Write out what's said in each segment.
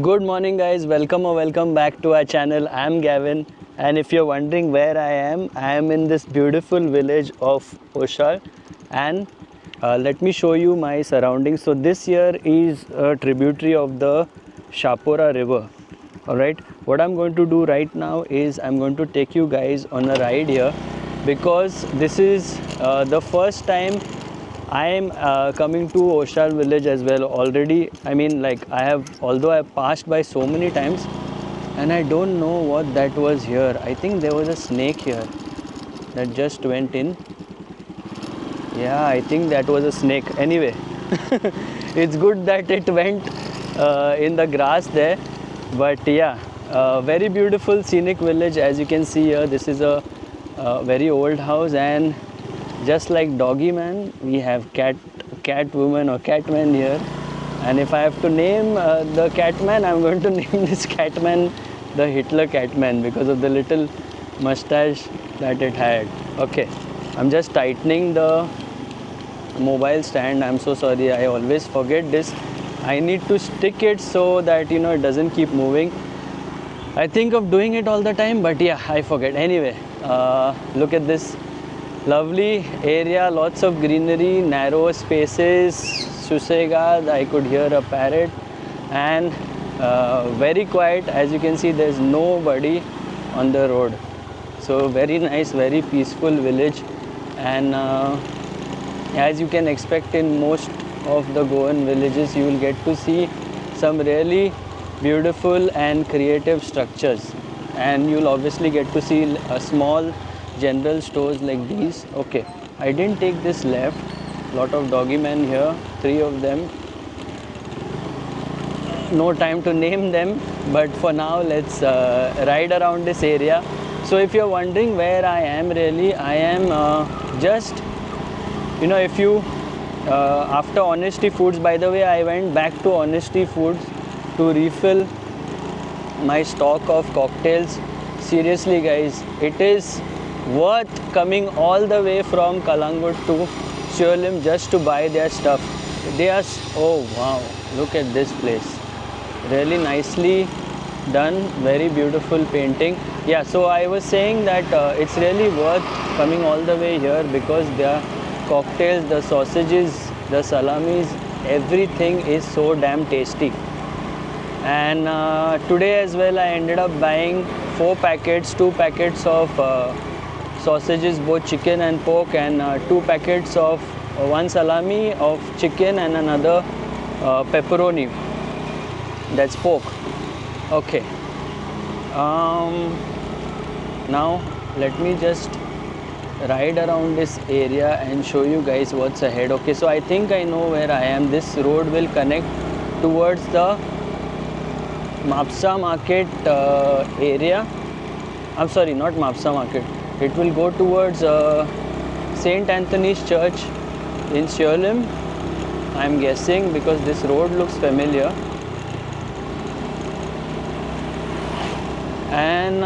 Good morning, guys. Welcome back to our channel. I'm Gavin, and if you're wondering where I am in this beautiful village of Oshal, and let me show you my surroundings. So this here is a tributary of the Shapora River. All right. What I'm going to do right now is I'm going to take you guys on a ride here because this is the first time I am coming to Oshal village as well already. I mean, like although I have passed by so many times, and I don't know what that was here. I think there was a snake here that just went in. Yeah, I think that was a snake. Anyway, it's good that it went in the grass there. But yeah, very beautiful scenic village as you can see here. This is a very old house, and just like doggy man, we have cat woman or cat man here. And if I have to name the catman, I'm going to name this catman the Hitler catman because of the little mustache that it had. Okay, I'm just tightening the mobile stand. I'm so sorry, I always forget this. I need to stick it so that it doesn't keep moving. I think of doing it all the time, but yeah, I forget. Anyway, look at this lovely area, lots of greenery, narrow spaces, susegad. I could hear a parrot, and very quiet. As you can see, there's nobody on the road. So very nice, very peaceful village, and as you can expect in most of the Goan villages, you will get to see some really beautiful and creative structures, and you'll obviously get to see a small general stores like these. Okay, I didn't take this left. Lot of doggy men here, 3 of them. No time to name them, but for now let's ride around this area. So if you're wondering where I am, really I am just if you after Honesty Foods, by the way, I went back to Honesty Foods to refill my stock of cocktails. Seriously guys, it is worth coming all the way from Kalangut to Shiolim just to buy their stuff. They are, oh wow, look at this place, really nicely done, very beautiful painting. Yeah, so I was saying that it's really worth coming all the way here because their cocktails, the sausages, the salamis, everything is so damn tasty. And today as well I ended up buying 4 packets, 2 packets of sausages, both chicken and pork, and 2 packets of one salami of chicken and another pepperoni, that's pork. Okay, now let me just ride around this area and show you guys what's ahead. Okay, so I think I know where I am. This road will connect towards the Mapsa Market area. I'm sorry, not Mapsa Market. It will go towards St. Anthony's Church in Shiolim, I'm guessing, because this road looks familiar. And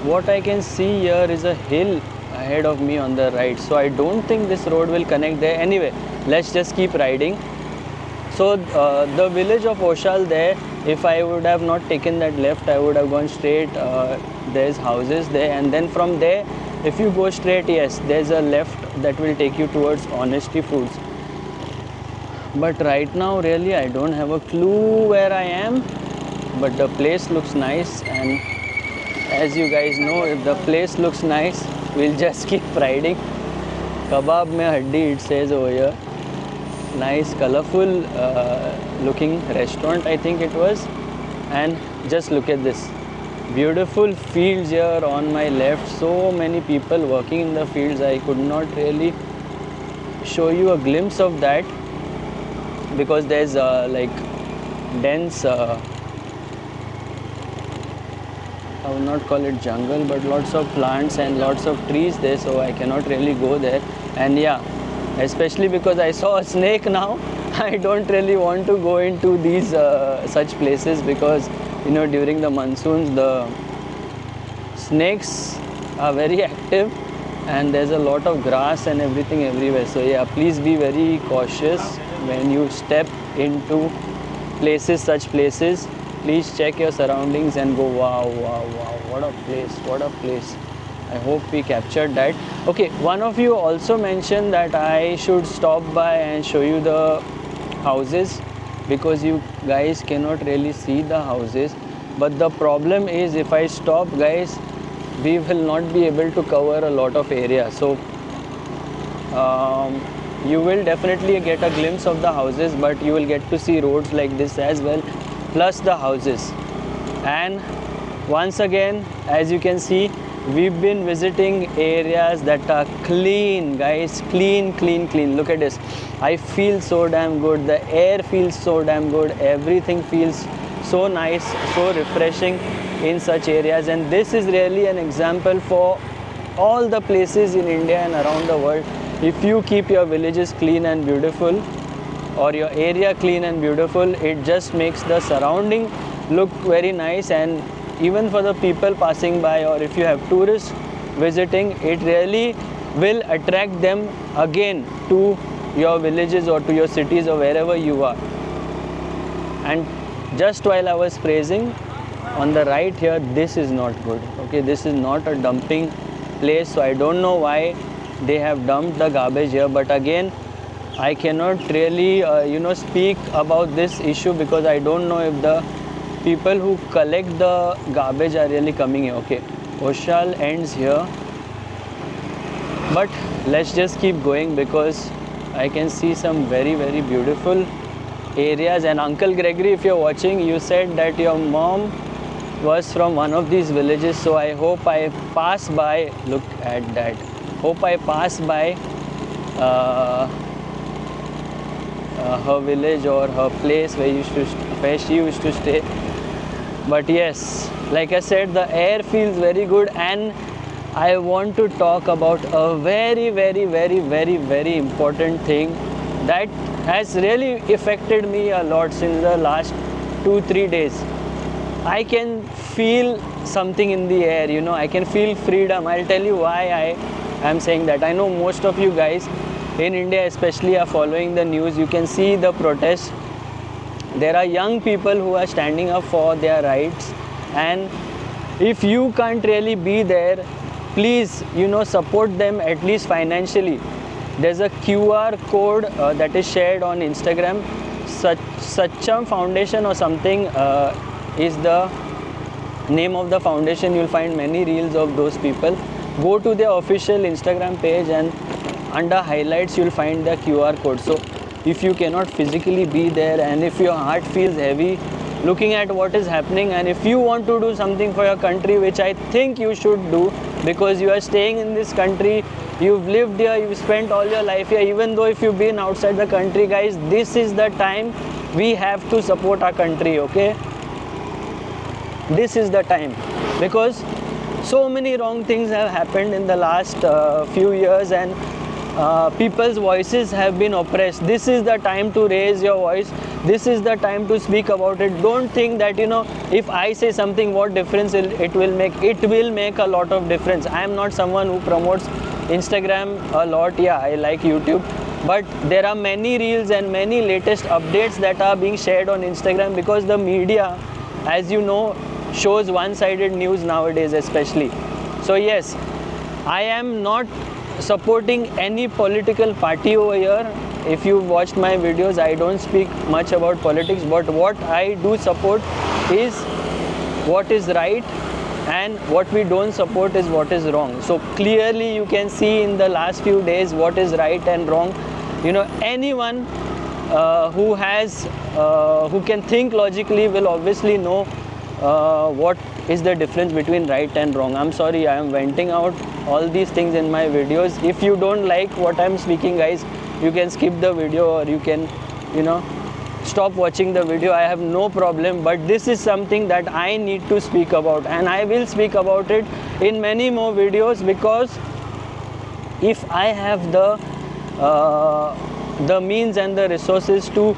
what I can see here is a hill ahead of me on the right. So I don't think this road will connect there. Anyway, let's just keep riding. So the village of Oshal there, if I would have not taken that left, I would have gone straight. There's houses there, and then from there, if you go straight, yes, there's a left that will take you towards Honesty Foods. But right now, really, I don't have a clue where I am, but the place looks nice, and as you guys know, if the place looks nice, we'll just keep riding. Kebab mein haddi, it says over here. Nice, colorful looking restaurant, I think it was. And just look at this beautiful fields here on my left. So many people working in the fields. I could not really show you a glimpse of that because there's like dense I would not call it jungle, but lots of plants and lots of trees there, so I cannot really go there. And yeah, especially because I saw a snake now, I don't really want to go into these such places because during the monsoons the snakes are very active and there's a lot of grass and everything everywhere. So yeah, please be very cautious when you step into places, such places, please check your surroundings and go, wow, wow, wow, what a place, what a place. I hope we captured that. Okay, one of you also mentioned that I should stop by and show you the houses, because you guys cannot really see the houses. But the problem is, if I stop, guys, we will not be able to cover a lot of area. So you will definitely get a glimpse of the houses, but you will get to see roads like this as well, plus the houses. And once again, as you can see, we've been visiting areas that are clean, guys, clean, clean, clean. Look at this. I feel so damn good. The air feels so damn good. Everything feels so nice, so refreshing in such areas. And this is really an example for all the places in India and around the world. If you keep your villages clean and beautiful, or your area clean and beautiful, it just makes the surrounding look very nice. And even for the people passing by, or if you have tourists visiting, it really will attract them again to your villages or to your cities or wherever you are. And just while I was praising, on the right here, this is not good. Okay, this is not a dumping place, so I don't know why they have dumped the garbage here. But again, I cannot really speak about this issue, because I don't know if the people who collect the garbage are really coming here. Okay, Oshal ends here, but let's just keep going, because I can see some very, very beautiful areas. And Uncle Gregory, if you're watching, you said that your mom was from one of these villages, so I hope I pass by. Look at that. Hope I pass by her village or her place where she used to stay. But yes, like I said, the air feels very good. And I want to talk about a very, very, very, very, very important thing that has really affected me a lot since the last 2-3 days. I can feel something in the air, I can feel freedom. I'll tell you why I am saying that. I know most of you guys in India especially are following the news. You can see the protests. There are young people who are standing up for their rights, and if you can't really be there, please support them at least financially. There's a QR code that is shared on Instagram. Sacham Foundation or something is the name of the foundation. You'll find many reels of those people. Go to their official Instagram page, and under highlights you'll find the QR code. So if you cannot physically be there, and if your heart feels heavy looking at what is happening, and if you want to do something for your country, which I think you should do, because you are staying in this country, you've lived here, you've spent all your life here. Even though if you've been outside the country, guys, this is the time we have to support our country. Okay, this is the time, because so many wrong things have happened in the last few years, and people's voices have been oppressed. This is the time to raise your voice. This is the time to speak about it. Don't think that if I say something, what difference it will make. It will make a lot of difference. I am not someone who promotes Instagram a lot. Yeah, I like YouTube, but there are many reels and many latest updates that are being shared on Instagram, because the media, as you know, shows one-sided news nowadays especially. So yes, I am not supporting any political party over here. If you watched my videos, I don't speak much about politics, but what I do support is what is right, and what we don't support is what is wrong. So clearly you can see in the last few days what is right and wrong. Anyone who can think logically will obviously know what is the difference between right and wrong. I'm sorry, I am venting out all these things in my videos. If you don't like what I'm speaking, guys, you can skip the video, or you can stop watching the video. I have no problem, but this is something that I need to speak about, and I will speak about it in many more videos, because if I have the means and the resources to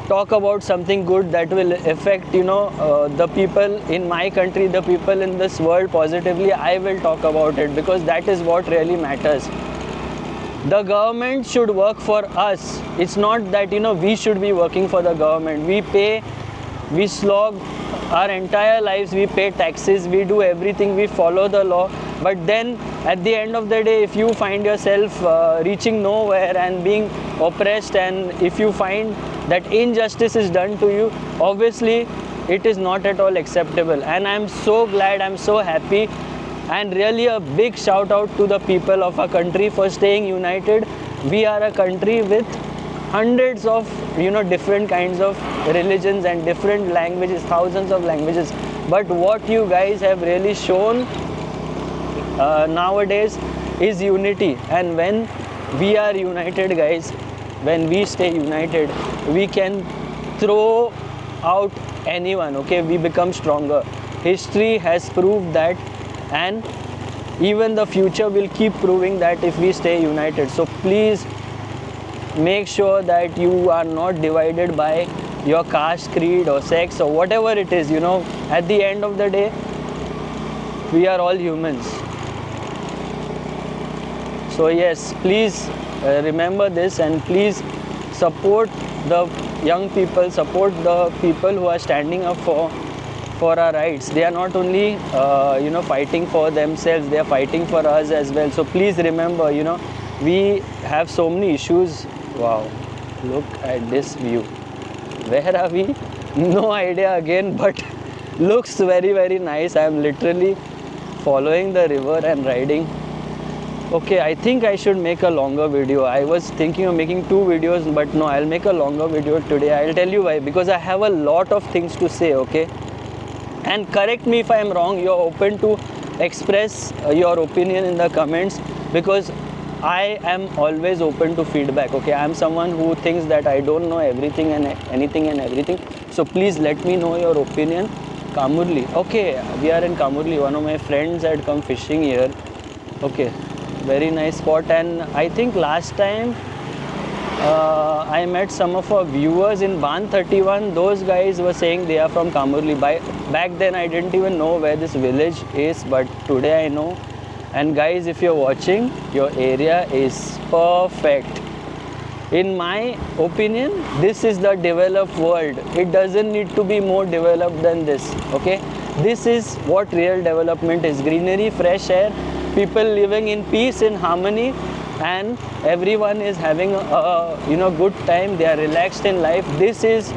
talk about something good that will affect the people in my country, the people in this world positively, I will talk about it, because that is what really matters. The government should work for us. It's not that we should be working for the government. We pay we slog our entire lives, we pay taxes, we do everything, we follow the law, but then at the end of the day, if you find yourself reaching nowhere and being oppressed, and if you find that injustice is done to you, obviously it is not at all acceptable. And I'm so glad, I'm so happy, and really a big shout out to the people of our country for staying united. We are a country with hundreds of different kinds of religions and different languages, thousands of languages, but what you guys have really shown nowadays is unity. And when we are united, guys, when we stay united, we can throw out anyone. Okay, we become stronger. History has proved that, and even the future will keep proving that if we stay united. So please make sure that you are not divided by your caste, creed or sex or whatever it is. At the end of the day, we are all humans. So yes, please remember this, and please support the young people, support the people who are standing up for our rights. They are not only fighting for themselves, they are fighting for us as well. So please remember, we have so many issues. Wow, look at this view. Where are we? No idea again, but looks very, very nice. I am literally following the river and riding. Okay, I think I should make a longer video. I was thinking of making 2 videos, but no, I'll make a longer video today. I'll tell you why. Because I have a lot of things to say, okay? And correct me if I am wrong. You're open to express your opinion in the comments, because I am always open to feedback, okay? I am someone who thinks that I don't know everything and anything and everything. So please let me know your opinion. Kamurli. Okay, we are in Kamurli. One of my friends had come fishing here. Okay, very nice spot. And I think last time I met some of our viewers in Ban 31. Those guys were saying they are from Kamurli. Back then I didn't even know where this village is, but today I know. And guys, if you're watching, your area is perfect. In my opinion, this is the developed world. It doesn't need to be more developed than this, okay? This is what real development is. Greenery, fresh air, people living in peace, in harmony, and everyone is having a good time. They are relaxed in life. This is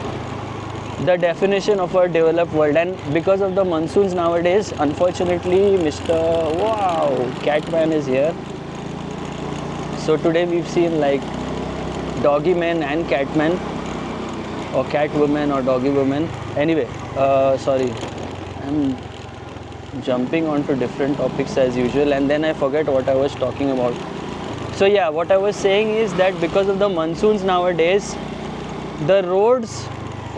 the definition of a developed world. And because of the monsoons nowadays, unfortunately, Wow, Catman is here. So today we've seen like doggy men and catmen, or cat women or doggy women. Anyway, sorry, I'm jumping onto different topics as usual, and then I forget what I was talking about. So yeah, what I was saying is that because of the monsoons nowadays, the roads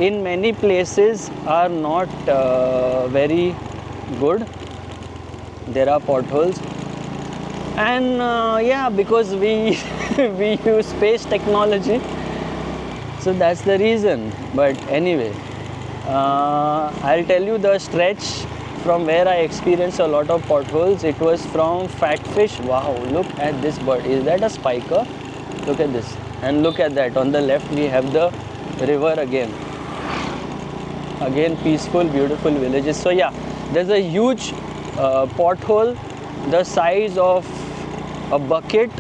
in many places are not very good. There are potholes, and yeah, because we we use space technology, so that's the reason. But anyway, I'll tell you the stretch from where I experienced a lot of potholes. It was from Fatfish. Wow, look at this bird. Is that a spiker? Look at this, and look at that. On the left we have the river again. Again, peaceful, beautiful villages. So yeah, there's a huge pothole the size of a bucket,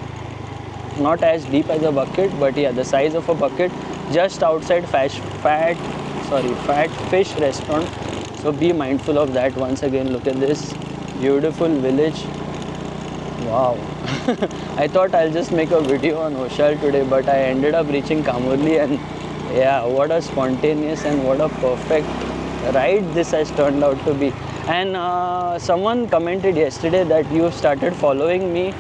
not as deep as a bucket, but yeah, the size of a bucket, just outside Fatfish restaurant. So be mindful of that. Once again, look at this beautiful village. Wow. I thought I'll just make a video on Hoshal today, but I ended up reaching Kamurli, and yeah, what a spontaneous and what a perfect ride this has turned out to be. And someone commented yesterday that you started following me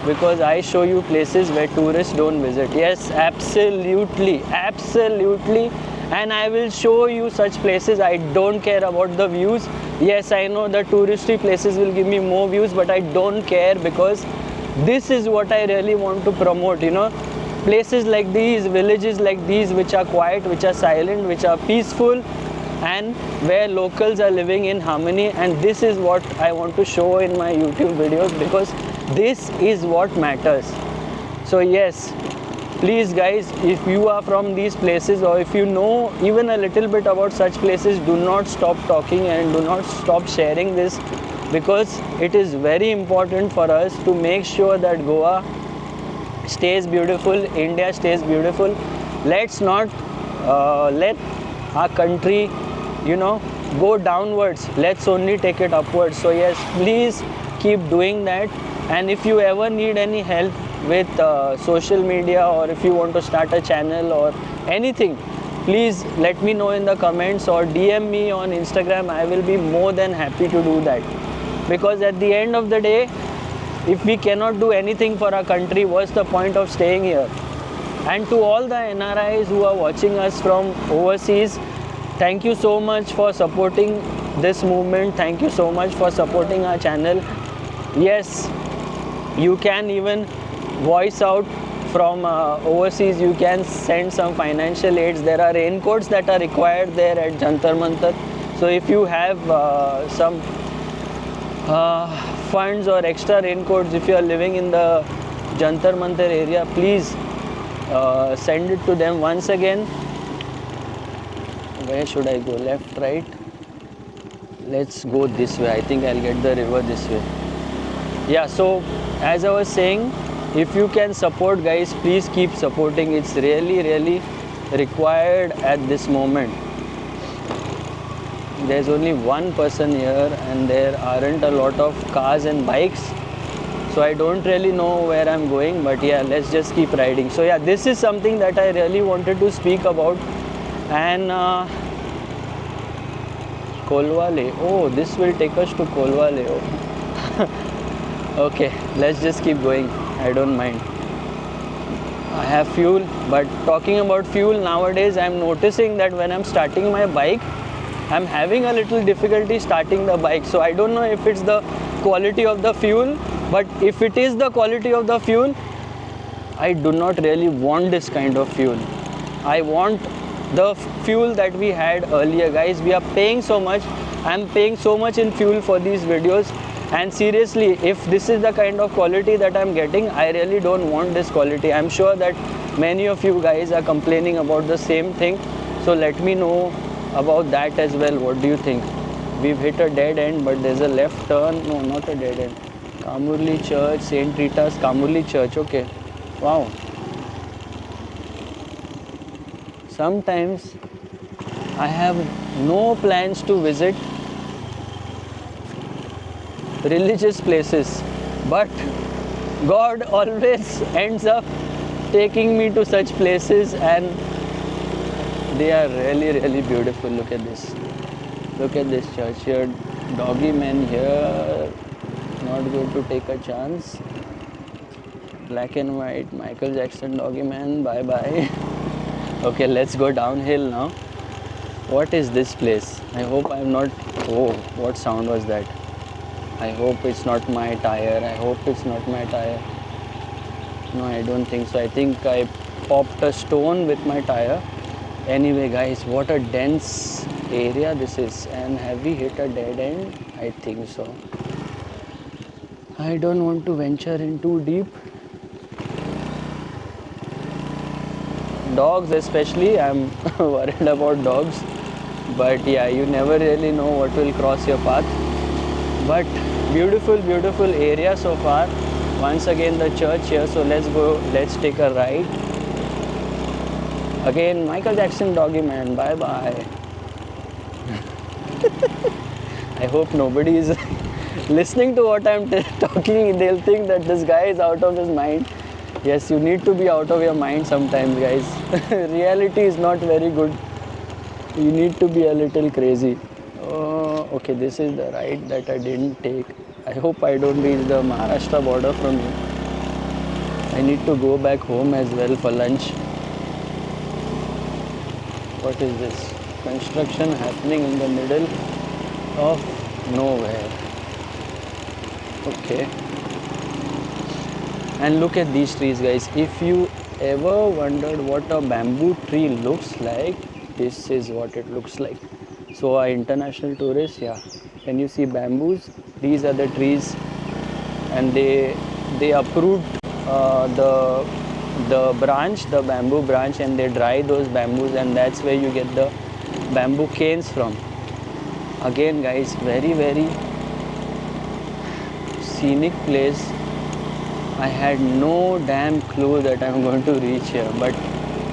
because I show you places where tourists don't visit. Yes, absolutely, absolutely. And I will show you such places. I don't care about the views. Yes, I know the touristy places will give me more views, but I don't care, because this is what I really want to promote, places like these, villages like these, which are quiet, which are silent, which are peaceful, and where locals are living in harmony. And this is what I want to show in my YouTube videos, because this is what matters. So yes, Please guys, if you are from these places or if you know even a little bit about such places, do not stop talking and do not stop sharing this, because it is very important for us to make sure that Goa stays beautiful, India stays beautiful. Let's not let our country, go downwards. Let's only take it upwards. So yes, please keep doing that. And if you ever need any help with social media, or if you want to start a channel or anything, please let me know in the comments or DM me on Instagram. I will be more than happy to do that, because at the end of the day, if we cannot do anything for our country, what's the point of staying here? And to all the NRIs who are watching us from overseas, thank you so much for supporting this movement. Thank you so much for supporting our channel. Yes, you can even voice out from overseas. You can send some financial aids. There are raincoats that are required there at Jantar Mantar. So if you have some funds or extra raincoats, if you are living in the Jantar Mantar area, please send it to them. Once again, where should I go? Left, right? Let's go this way. I think I'll get the river this way. Yeah, so as I was saying, if you can support, guys, please keep supporting. It's really, really required at this moment. There's only one person here and there aren't a lot of cars and bikes, so I don't really know where I'm going, but yeah, let's just keep riding. So yeah, this is something that I really wanted to speak about. And Kolwale, oh, this will take us to Kolwale. Oh. Okay, let's just keep going. I don't mind. I have fuel, but talking about fuel, nowadays I'm noticing that when I'm starting my bike, I'm having a little difficulty starting the bike. So I don't know if it's the quality of the fuel, but if it is the quality of the fuel, I do not really want this kind of fuel. I want the fuel that we had earlier. Guys, we are paying so much. I'm paying so much in fuel for these videos, and seriously, if this is the kind of quality that I'm getting, I really don't want this quality. I'm sure that many of you guys are complaining about the same thing, so let me know about that as well. What do you think? We've hit a dead end, but there's a left turn. No, not a dead end. Kamurli Church, St. Rita's Kamurli Church. Okay, wow. Sometimes I have no plans to visit religious places, but God always ends up taking me to such places, and they are really, really beautiful. Look at this. Look at this church here. Doggy man here. Not going to take a chance. Black and white Michael Jackson doggy man. Bye bye. Okay, let's go downhill now. What is this place? I hope I'm not... Oh, what sound was that? I hope it's not my tire. I hope it's not my tire. No, I don't think so. I think I popped a stone with my tire. Anyway, guys, what a dense area this is. And have we hit a dead end? I think so. I don't want to venture in too deep. Dogs especially, I'm worried about dogs. But yeah, you never really know what will cross your path. But beautiful, beautiful area so far. Once again, the church here. So let's go, let's take a ride. Again, Michael Jackson doggy man. Bye bye. I hope nobody is listening to what I'm talking. They'll think that this guy is out of his mind. Yes, you need to be out of your mind sometimes, guys. Reality is not very good. You need to be a little crazy. Okay, this is the ride that I didn't take. I hope I don't reach the Maharashtra border from here. I need to go back home as well for lunch. What is this? Construction happening in the middle of nowhere. Okay. And look at these trees, guys. If you ever wondered what a bamboo tree looks like, this is what it looks like. So our international tourists, yeah, can you see bamboos? These are the trees, and they approved the the bamboo branch, and they dry those bamboos, and that's where you get the bamboo canes from. Again guys, very very scenic place. I had no damn clue that I'm going to reach here, but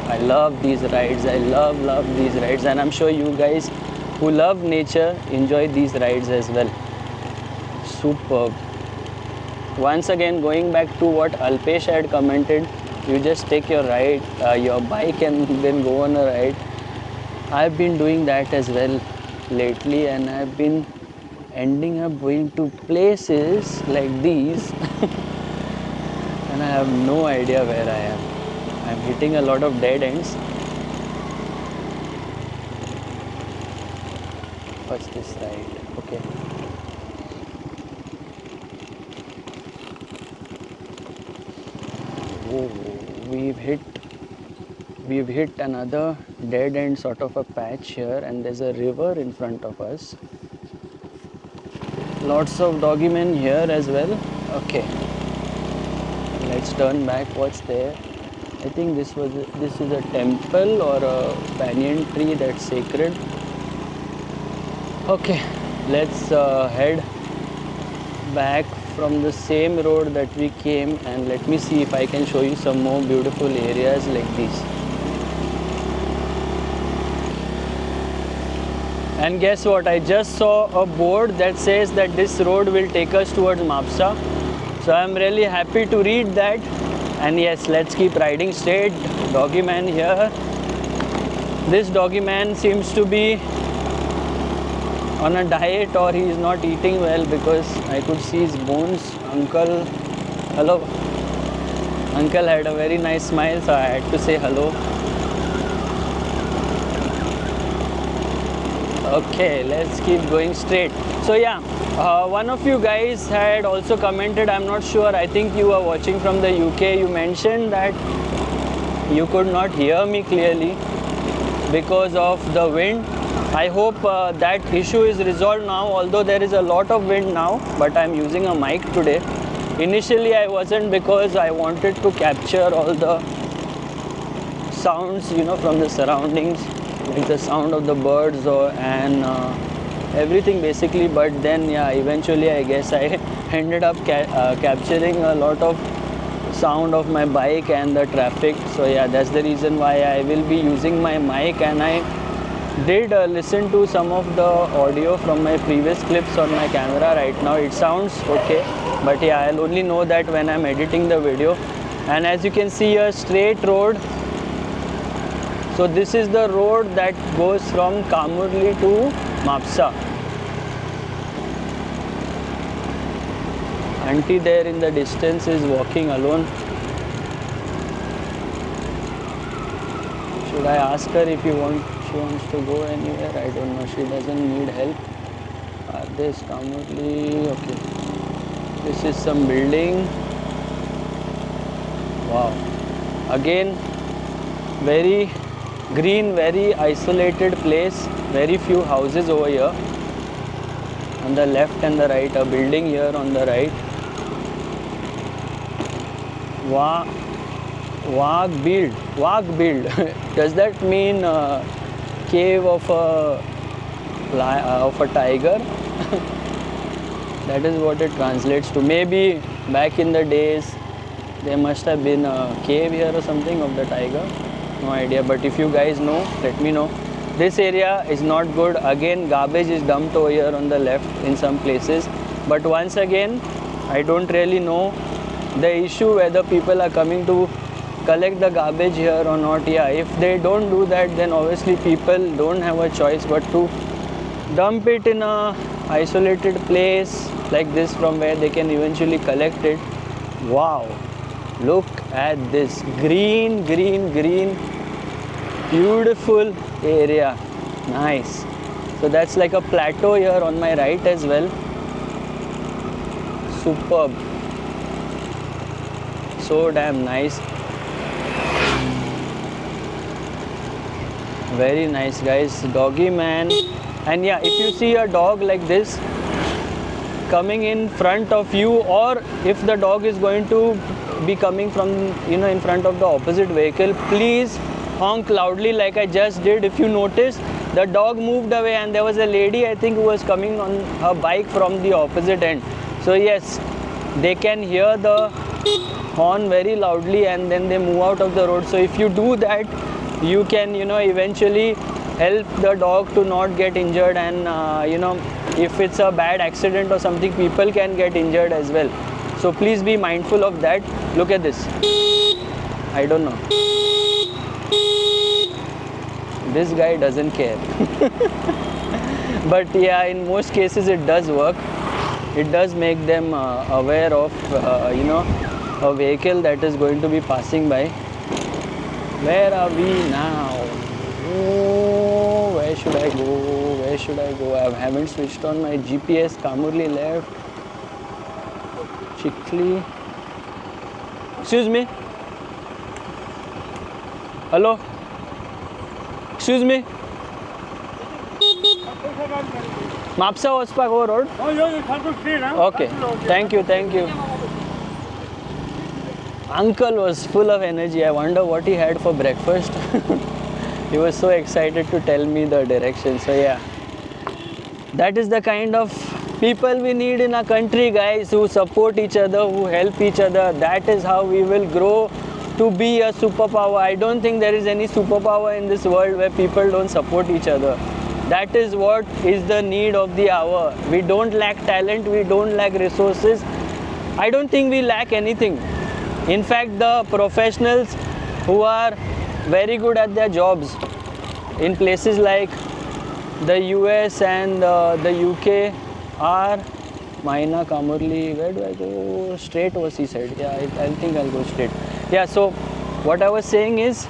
I love these rides. I love these rides, and I'm sure you guys who love nature enjoy these rides as well. Superb. Once again, going back to what Alpesh had commented, you just take your ride, your bike, and then go on a ride. I've been doing that as well lately, and I've been ending up going to places like these and I have no idea where I am. I'm hitting a lot of dead ends. What's this ride? Okay. Oh, we've hit another dead end sort of a patch here, and there's a river in front of us. Lots of doggy men here as well. Okay, let's turn back. What's there? I think this is a temple or a banyan tree that's sacred. Okay, let's head back from the same road that we came, and let me see if I can show you some more beautiful areas like these. And guess what? I just saw a board that says that this road will take us towards Mapsa. So I'm really happy to read that. And yes, let's keep riding straight. Doggy man here. This doggy man seems to be on a diet, or he is not eating well, because I could see his bones. Uncle, hello. Uncle had a very nice smile, so I had to say hello. Okay, let's keep going straight. So yeah, one of you guys had also commented, I'm not sure, I think you are watching from the UK. You mentioned that you could not hear me clearly because of the wind. I hope that issue is resolved now, although there is a lot of wind now, but I'm using a mic today. Initially I wasn't, because I wanted to capture all the sounds, you know, from the surroundings, like the sound of the birds and everything basically. But then yeah, eventually I guess I ended up capturing a lot of sound of my bike and the traffic. So yeah, that's the reason why I will be using my mic. And I did listen to some of the audio from my previous clips on my camera. Right now it sounds okay, but yeah, I'll only know that when I'm editing the video. And as you can see, a straight road. So this is the road that goes from Kamurli to Mapsa. Auntie there in the distance is walking alone. Should I ask her if she wants to go anywhere? I don't know. She doesn't need help. This Kamurli. Okay. This is some building. Wow. Again, very green, very isolated place. Very few houses over here. On the left and the right, a building here on the right. Wagbild. Does that mean cave of a tiger? That is what it translates to. Maybe back in the days there must have been a cave here or something of the tiger. No idea, but if you guys know, let me know. This area is not good. Again, garbage is dumped over here on the left in some places. But once again, I don't really know the issue whether people are coming to collect the garbage here or not. Yeah, if they don't do that, then obviously people don't have a choice but to dump it in a isolated place like this from where they can eventually collect it. Wow, look at this green, beautiful area. Nice. So that's like a plateau here on my right as well. Superb. So damn nice. Very nice, guys. Doggy man. And yeah, if you see a dog like this coming in front of you, or if the dog is going to be coming from, in front of the opposite vehicle, please honk loudly like I just did. If you notice, the dog moved away and there was a lady, I think, who was coming on her bike from the opposite end. So yes, they can hear the horn very loudly and then they move out of the road. So if you do that, you can, eventually help the dog to not get injured, and if it's a bad accident or something, people can get injured as well. So please be mindful of that. Look at this. I don't know. This guy doesn't care. But yeah, in most cases it does work. It does make them aware of a vehicle that is going to be passing by. Where are we now? Oh, where should I go? Where should I go? I haven't switched on my GPS. Kamurli left. Chikli. Excuse me. Hello. Excuse me. Mapsa Ospago Road. Okay. Thank you. Uncle was full of energy. I wonder what he had for breakfast. He was so excited to tell me the direction. So yeah, that is the kind of people we need in our country, guys, who support each other, who help each other. That is how we will grow to be a superpower. I don't think there is any superpower in this world where people don't support each other. That is what is the need of the hour. We don't lack talent, we don't lack resources. I don't think we lack anything. In fact, the professionals who are very good at their jobs in places like the US and the UK are Maina, Kamurli. Where do I go? Straight was he said. Yeah, I think I'll go straight. Yeah, so what I was saying is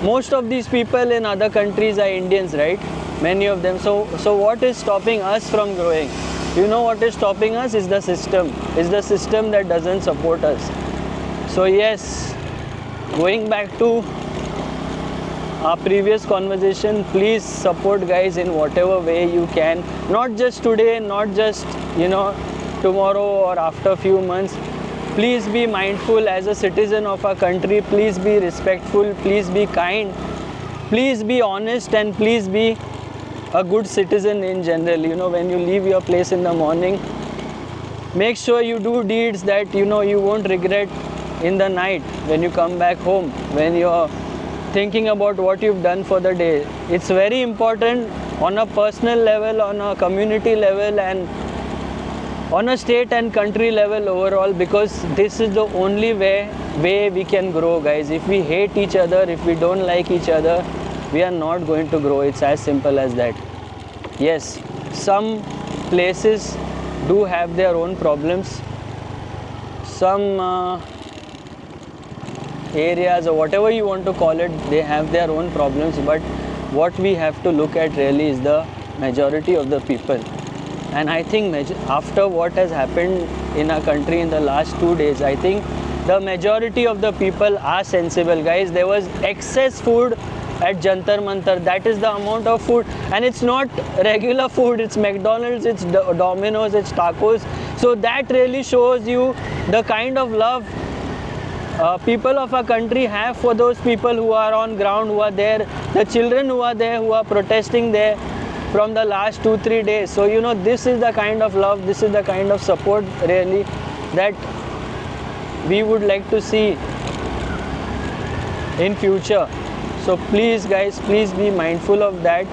most of these people in other countries are Indians, right? Many of them. So what is stopping us from growing? You know what is stopping us is the system. It's the system that doesn't support us. So yes, going back to our previous conversation, please support guys in whatever way you can. Not just today, not just tomorrow or after a few months. Please be mindful as a citizen of our country. Please be respectful. Please be kind. Please be honest, and please be a good citizen in general. When you leave your place in the morning, make sure you do deeds that you won't regret in the night when you come back home, when you're thinking about what you've done for the day. It's very important on a personal level, on a community level, and on a state and country level overall, because this is the only way we can grow, guys. If we hate each other, if we don't like each other, we are not going to grow. It's as simple as that. Yes, some places do have their own problems. Some areas, or whatever you want to call it, they have their own problems. But what we have to look at really is the majority of the people. And I think after what has happened in our country in the last 2 days, I think the majority of the people are sensible, guys. There was excess food at Jantar Mantar. That is the amount of food, and it's not regular food. It's McDonald's, it's Domino's, it's tacos. So that really shows you the kind of love people of our country have for those people who are on ground, who are there, the children who are there, who are protesting there from the last 2-3 days. So this is the kind of love, this is the kind of support really that we would like to see in future. So please guys, please be mindful of that.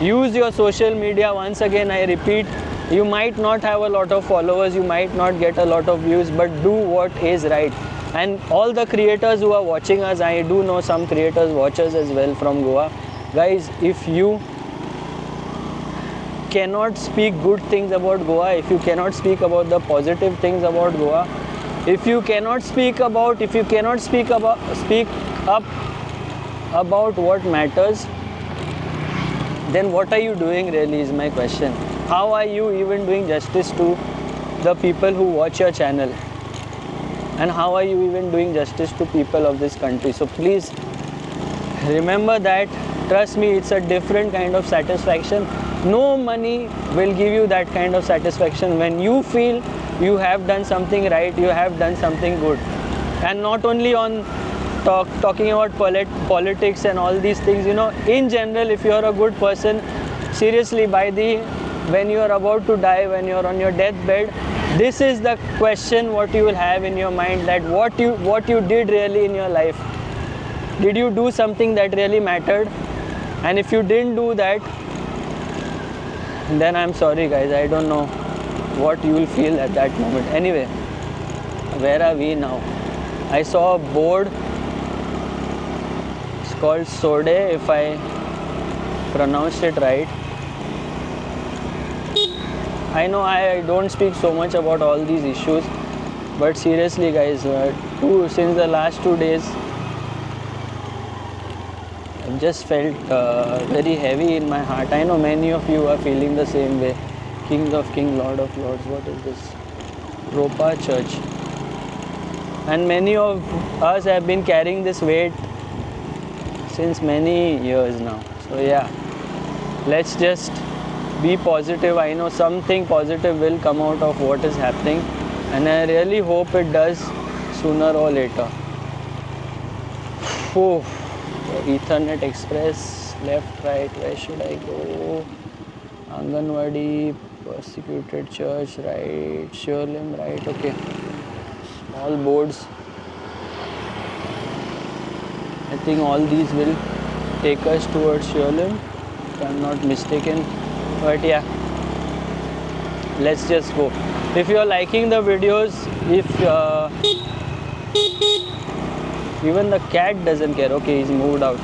Use your social media. Once again I repeat, you might not have a lot of followers, you might not get a lot of views, but do what is right. And all the creators who are watching us, I do know some creators watch us as well from Goa. Guys, if you cannot speak good things about Goa, if you cannot speak about the positive things about Goa, if you cannot speak up about what matters, then what are you doing really is my question. How are you even doing justice to the people who watch your channel? And how are you even doing justice to people of this country? So please remember that. Trust me, it's a different kind of satisfaction. No money will give you that kind of satisfaction when you feel you have done something right, you have done something good. And not only on talking about politics and all these things, you know, in general, if you are a good person, seriously, when you are about to die, when you are on your deathbed, this is the question what you will have in your mind, that what you did really in your life. Did you do something that really mattered? And if you didn't do that, then I'm sorry guys, I don't know what you will feel at that moment. Anyway, where are we now? I saw a board. It's called Sode, if I pronounced it right. I know I don't speak so much about all these issues, but seriously guys, since the last 2 days, I've just felt very heavy in my heart. I know many of you are feeling the same way. King of Kings, Lord of Lords, what is this? Ropa Church. And many of us have been carrying this weight since many years now. So yeah, let's just be positive. I know something positive will come out of what is happening, and I really hope it does sooner or later. Oh, Ethernet Express, left, right, where should I go? Anganwadi, Persecuted Church, right, Shirlim, right, okay. Small boards. I think all these will take us towards Shirlim, if I'm not mistaken. But yeah, let's just go. If you're liking the videos, even the cat doesn't care. Okay, he's moved out.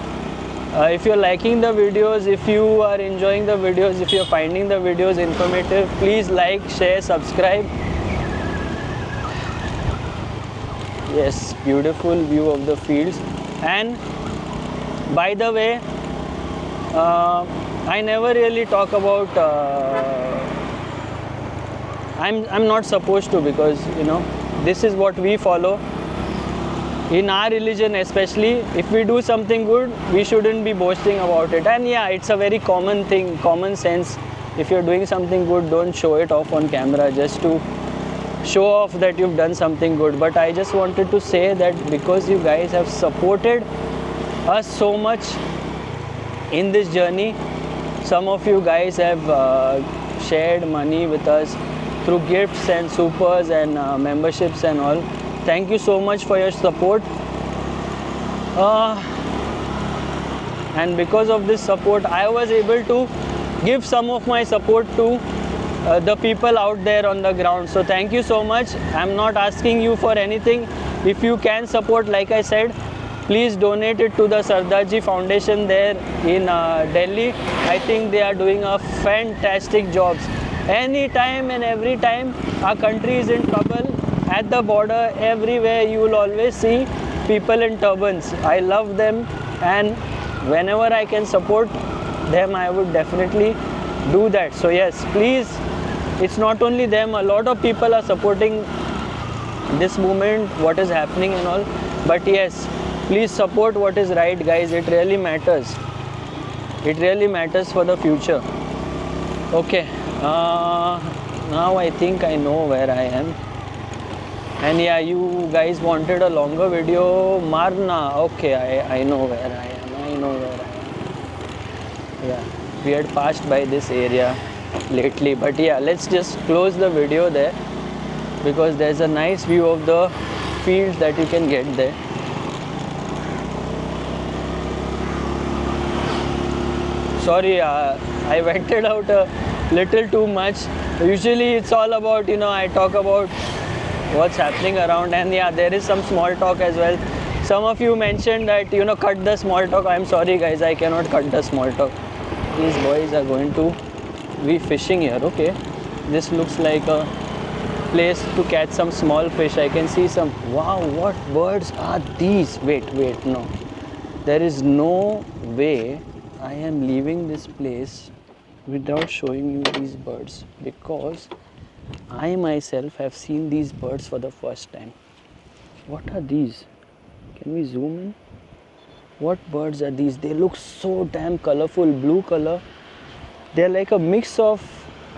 If you're liking the videos, if you are enjoying the videos, if you're finding the videos informative, please like, share, subscribe. Yes, beautiful view of the fields. And by the way, I never really talk about, I'm not supposed to, because you know, this is what we follow. In our religion especially, if we do something good, we shouldn't be boasting about it. And yeah, it's a very common thing, common sense. If you're doing something good, don't show it off on camera just to show off that you've done something good. But I just wanted to say that because you guys have supported us so much in this journey, some of you guys have shared money with us through gifts and supers and memberships and all. Thank you so much for your support. And because of this support, I was able to give some of my support to the people out there on the ground. So thank you so much. I'm not asking you for anything. If you can support, like I said, please donate it to the Sardarji Foundation there in Delhi. I think they are doing a fantastic job. Anytime and every time our country is in trouble, at the border, everywhere, you will always see people in turbans. I love them, and whenever I can support them, I would definitely do that. So yes, please, it's not only them, a lot of people are supporting this movement, what is happening and all. But yes, please support what is right, guys. It really matters. It really matters for the future. Okay, now I think I know where I am. And yeah, you guys wanted a longer video. Marna, okay, I know where I am. I know where I am. Yeah, we had passed by this area lately. But yeah, let's just close the video there, because there's a nice view of the fields that you can get there. Sorry, I vented out a little too much. Usually it's all about, you know, I talk about what's happening around, and yeah, there is some small talk as well. Some of you mentioned that, you know, cut the small talk. I'm sorry guys, I cannot cut the small talk. These boys are going to be fishing here. Okay, this looks like a place to catch some small fish. I can see some. Wow, what birds are these? Wait, no, there is no way I am leaving this place without showing you these birds, because I myself have seen these birds for the first time. What are these? Can we zoom in? What birds are these? They look so damn colorful, blue color. They're like a mix of,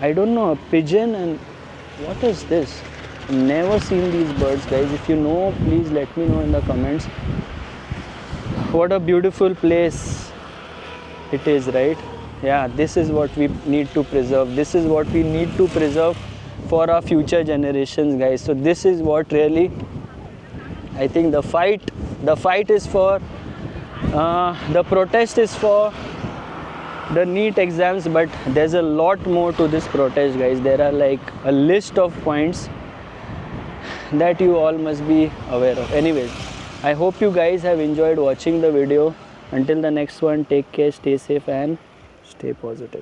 I don't know, a pigeon and what is this? never seen these birds, guys. If you know, please let me know in the comments. What a beautiful place it is, right? Yeah, this is what we need to preserve. This is what we need to preserve for our future generations, guys. So this is what really, I think the fight is for, the protest is for the NEET exams, but there's a lot more to this protest, guys. There are like a list of points that you all must be aware of. Anyways, I hope you guys have enjoyed watching the video. Until the next one, take care, stay safe and stay positive.